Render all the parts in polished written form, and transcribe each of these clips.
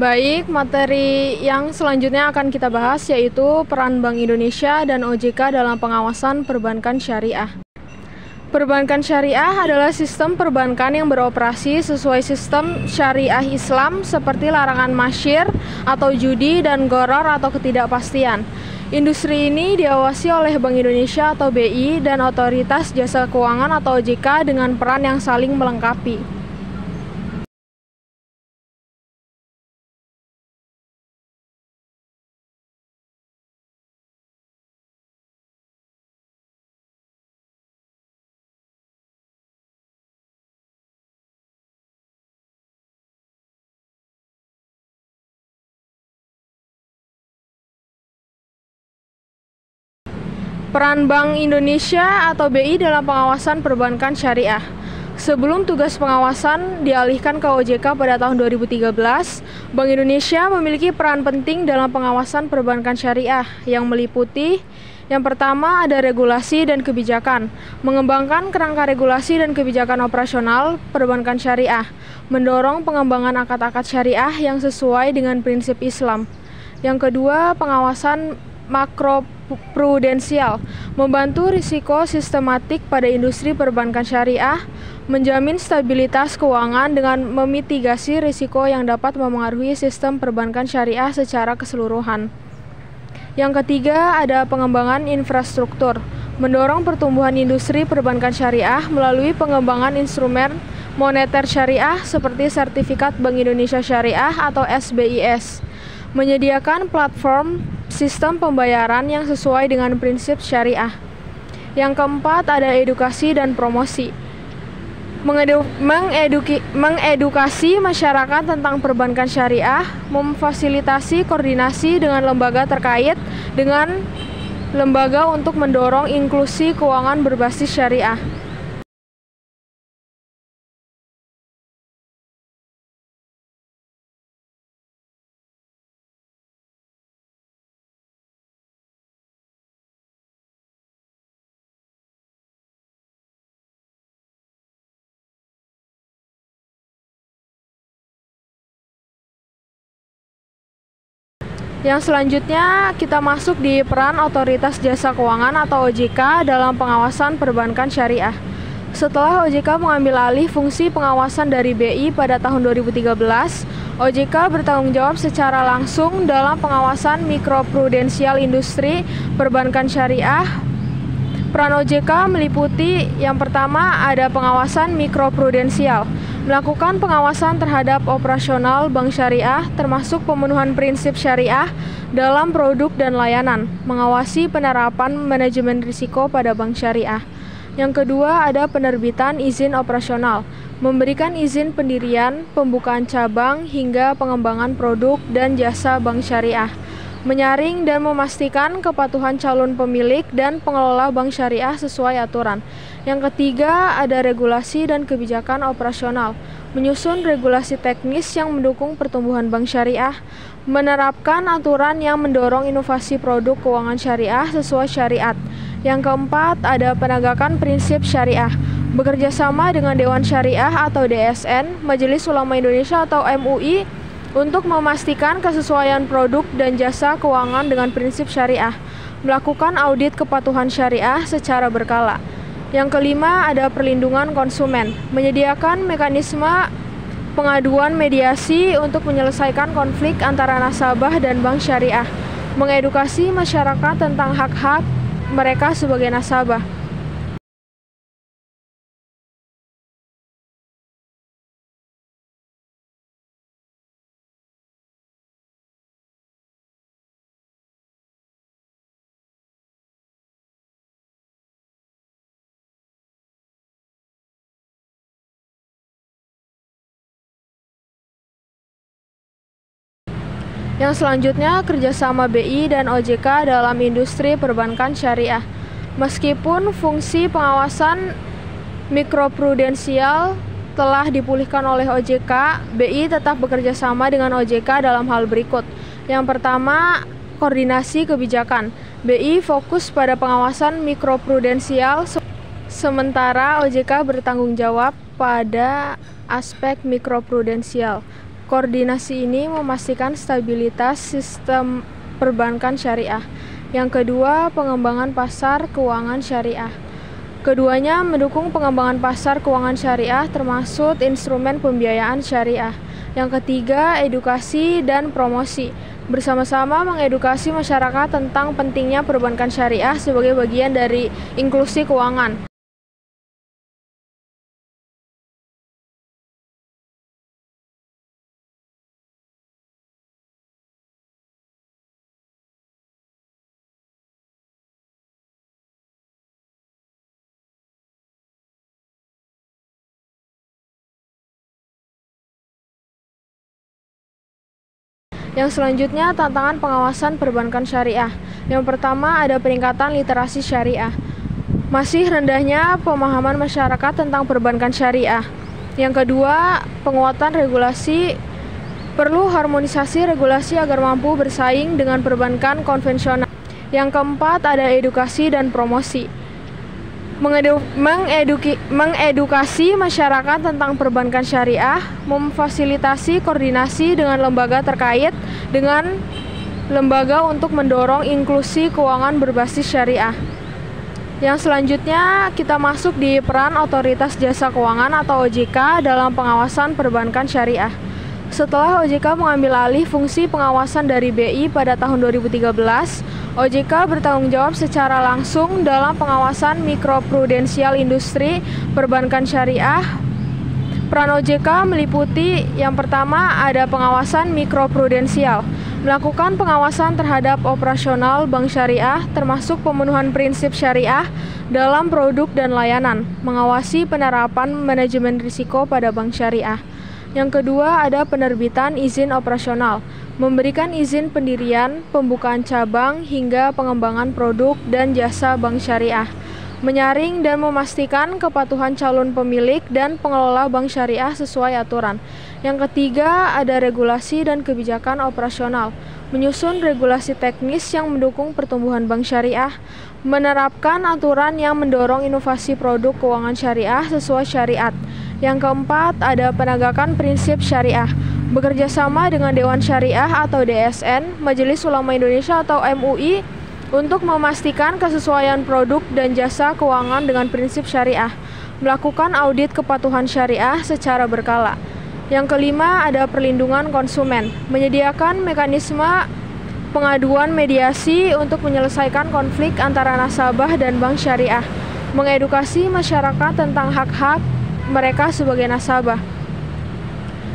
Baik, materi yang selanjutnya akan kita bahas yaitu peran Bank Indonesia dan OJK dalam pengawasan perbankan syariah. Perbankan syariah adalah sistem perbankan yang beroperasi sesuai sistem syariah Islam seperti larangan masyir atau judi dan gharar atau ketidakpastian. Industri ini diawasi oleh Bank Indonesia atau BI dan Otoritas Jasa Keuangan atau OJK dengan peran yang saling melengkapi. Peran Bank Indonesia atau BI dalam pengawasan perbankan syariah. Sebelum tugas pengawasan dialihkan ke OJK pada tahun 2013, Bank Indonesia memiliki peran penting dalam pengawasan perbankan syariah yang meliputi yang pertama ada regulasi dan kebijakan, mengembangkan kerangka regulasi dan kebijakan operasional perbankan syariah, mendorong pengembangan akad-akad syariah yang sesuai dengan prinsip Islam. Yang kedua, pengawasan makroprudensial, membantu risiko sistematik pada industri perbankan syariah, menjamin stabilitas keuangan dengan memitigasi risiko yang dapat memengaruhi sistem perbankan syariah secara keseluruhan. Yang ketiga, ada pengembangan infrastruktur, mendorong pertumbuhan industri perbankan syariah melalui pengembangan instrumen moneter syariah seperti Sertifikat Bank Indonesia Syariah atau SBIS, menyediakan platform sistem pembayaran yang sesuai dengan prinsip syariah. Yang keempat ada edukasi dan promosi, mengedukasi masyarakat tentang perbankan syariah, memfasilitasi koordinasi dengan lembaga terkait dengan lembaga untuk mendorong inklusi keuangan berbasis syariah. Yang selanjutnya kita masuk di peran Otoritas Jasa Keuangan atau OJK dalam pengawasan perbankan syariah. Setelah OJK mengambil alih fungsi pengawasan dari BI pada tahun 2013, OJK bertanggung jawab secara langsung dalam pengawasan mikroprudensial industri perbankan syariah. Peran OJK meliputi yang pertama ada pengawasan mikroprudensial, melakukan pengawasan terhadap operasional bank syariah termasuk pemenuhan prinsip syariah dalam produk dan layanan, mengawasi penerapan manajemen risiko pada bank syariah. Yang kedua ada penerbitan izin operasional, memberikan izin pendirian, pembukaan cabang hingga pengembangan produk dan jasa bank syariah, menyaring dan memastikan kepatuhan calon pemilik dan pengelola bank syariah sesuai aturan. Yang ketiga ada regulasi dan kebijakan operasional, menyusun regulasi teknis yang mendukung pertumbuhan bank syariah, menerapkan aturan yang mendorong inovasi produk keuangan syariah sesuai syariat. Yang keempat ada penegakan prinsip syariah, bekerja sama dengan Dewan Syariah atau DSN, Majelis Ulama Indonesia atau MUI untuk memastikan kesesuaian produk dan jasa keuangan dengan prinsip syariah, melakukan audit kepatuhan syariah secara berkala. Yang kelima ada perlindungan konsumen, menyediakan mekanisme pengaduan mediasi untuk menyelesaikan konflik antara nasabah dan bank syariah, mengedukasi masyarakat tentang hak-hak mereka sebagai nasabah. Yang selanjutnya, kerjasama BI dan OJK dalam industri perbankan syariah. Meskipun fungsi pengawasan mikroprudensial telah dipulihkan oleh OJK, BI tetap bekerja sama dengan OJK dalam hal berikut. Yang pertama, koordinasi kebijakan. BI fokus pada pengawasan mikroprudensial, sementara OJK bertanggung jawab pada aspek mikroprudensial. Koordinasi ini memastikan stabilitas sistem perbankan syariah. Yang kedua, pengembangan pasar keuangan syariah. Keduanya mendukung pengembangan pasar keuangan syariah termasuk instrumen pembiayaan syariah. Yang ketiga, edukasi dan promosi. Bersama-sama mengedukasi masyarakat tentang pentingnya perbankan syariah sebagai bagian dari inklusi keuangan. Yang selanjutnya, tantangan pengawasan perbankan syariah. Yang pertama, ada peningkatan literasi syariah. Masih rendahnya pemahaman masyarakat tentang perbankan syariah. Yang kedua, penguatan regulasi. Perlu harmonisasi regulasi agar mampu bersaing dengan perbankan konvensional. Yang keempat, ada edukasi dan promosi. Mengedukasi masyarakat tentang perbankan syariah, memfasilitasi koordinasi dengan lembaga terkait dengan lembaga untuk mendorong inklusi keuangan berbasis syariah. Yang selanjutnya, kita masuk di peran Otoritas Jasa Keuangan atau OJK dalam pengawasan perbankan syariah. Setelah OJK mengambil alih fungsi pengawasan dari BI pada tahun 2013, OJK bertanggung jawab secara langsung dalam pengawasan mikroprudensial industri perbankan syariah. Peran OJK meliputi yang pertama, ada pengawasan mikroprudensial, melakukan pengawasan terhadap operasional bank syariah termasuk pemenuhan prinsip syariah dalam produk dan layanan, mengawasi penerapan manajemen risiko pada bank syariah. Yang kedua, ada penerbitan izin operasional, memberikan izin pendirian, pembukaan cabang, hingga pengembangan produk dan jasa bank syariah, menyaring dan memastikan kepatuhan calon pemilik dan pengelola bank syariah sesuai aturan. Yang ketiga, ada regulasi dan kebijakan operasional, menyusun regulasi teknis yang mendukung pertumbuhan bank syariah, menerapkan aturan yang mendorong inovasi produk keuangan syariah sesuai syariat. Yang keempat, ada penegakan prinsip syariah, bekerja sama dengan Dewan Syariah atau DSN, Majelis Ulama Indonesia atau MUI untuk memastikan kesesuaian produk dan jasa keuangan dengan prinsip syariah, melakukan audit kepatuhan syariah secara berkala. Yang kelima, ada perlindungan konsumen, menyediakan mekanisme pengaduan mediasi untuk menyelesaikan konflik antara nasabah dan bank syariah, mengedukasi masyarakat tentang hak-hak mereka sebagai nasabah.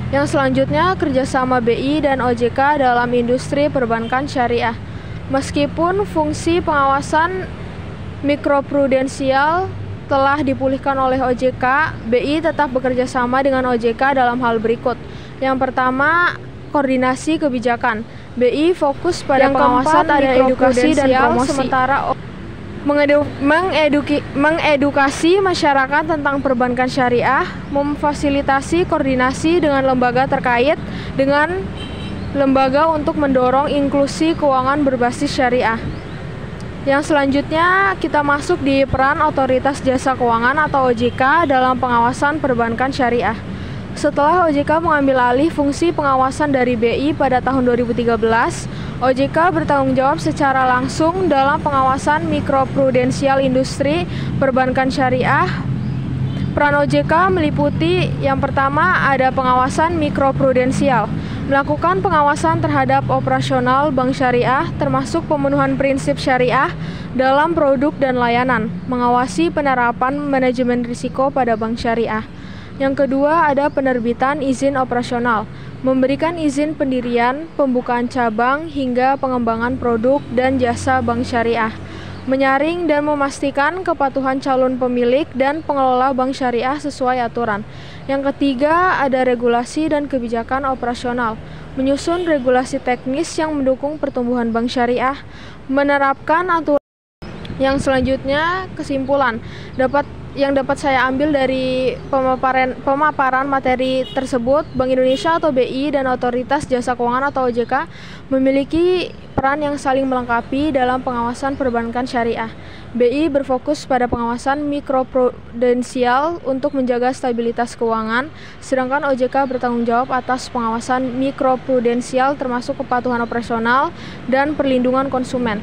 Yang selanjutnya, kerjasama BI dan OJK dalam industri perbankan syariah. Meskipun fungsi pengawasan mikroprudensial telah dipulihkan oleh OJK, BI tetap bekerja sama dengan OJK dalam hal berikut. Yang pertama, koordinasi kebijakan. BI fokus pada pengawasan edukasi dan promosi, sementara mengedukasi masyarakat tentang perbankan syariah, memfasilitasi koordinasi dengan lembaga terkait dengan lembaga untuk mendorong inklusi keuangan berbasis syariah. Yang selanjutnya, kita masuk di peran Otoritas Jasa Keuangan atau OJK dalam pengawasan perbankan syariah. Setelah OJK mengambil alih fungsi pengawasan dari BI pada tahun 2013, OJK bertanggung jawab secara langsung dalam pengawasan mikroprudensial industri perbankan syariah. Peran OJK meliputi yang pertama, ada pengawasan mikroprudensial, melakukan pengawasan terhadap operasional bank syariah termasuk pemenuhan prinsip syariah dalam produk dan layanan, mengawasi penerapan manajemen risiko pada bank syariah. Yang kedua, ada penerbitan izin operasional, memberikan izin pendirian, pembukaan cabang, hingga pengembangan produk dan jasa bank syariah, menyaring dan memastikan kepatuhan calon pemilik dan pengelola bank syariah sesuai aturan. Yang ketiga, ada regulasi dan kebijakan operasional, menyusun regulasi teknis yang mendukung pertumbuhan bank syariah, menerapkan aturan. Yang selanjutnya, kesimpulan yang dapat saya ambil dari pemaparan materi tersebut, Bank Indonesia atau BI dan Otoritas Jasa Keuangan atau OJK memiliki peran peran yang saling melengkapi dalam pengawasan perbankan syariah. BI berfokus pada pengawasan mikroprudensial untuk menjaga stabilitas keuangan, sedangkan OJK bertanggung jawab atas pengawasan mikroprudensial termasuk kepatuhan operasional dan perlindungan konsumen.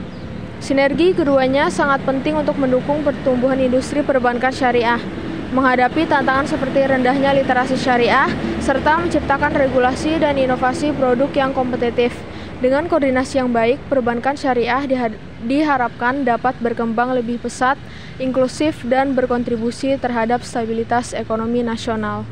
Sinergi keduanya sangat penting untuk mendukung pertumbuhan industri perbankan syariah, menghadapi tantangan seperti rendahnya literasi syariah, serta menciptakan regulasi dan inovasi produk yang kompetitif. Dengan koordinasi yang baik, perbankan syariah diharapkan dapat berkembang lebih pesat, inklusif, dan berkontribusi terhadap stabilitas ekonomi nasional.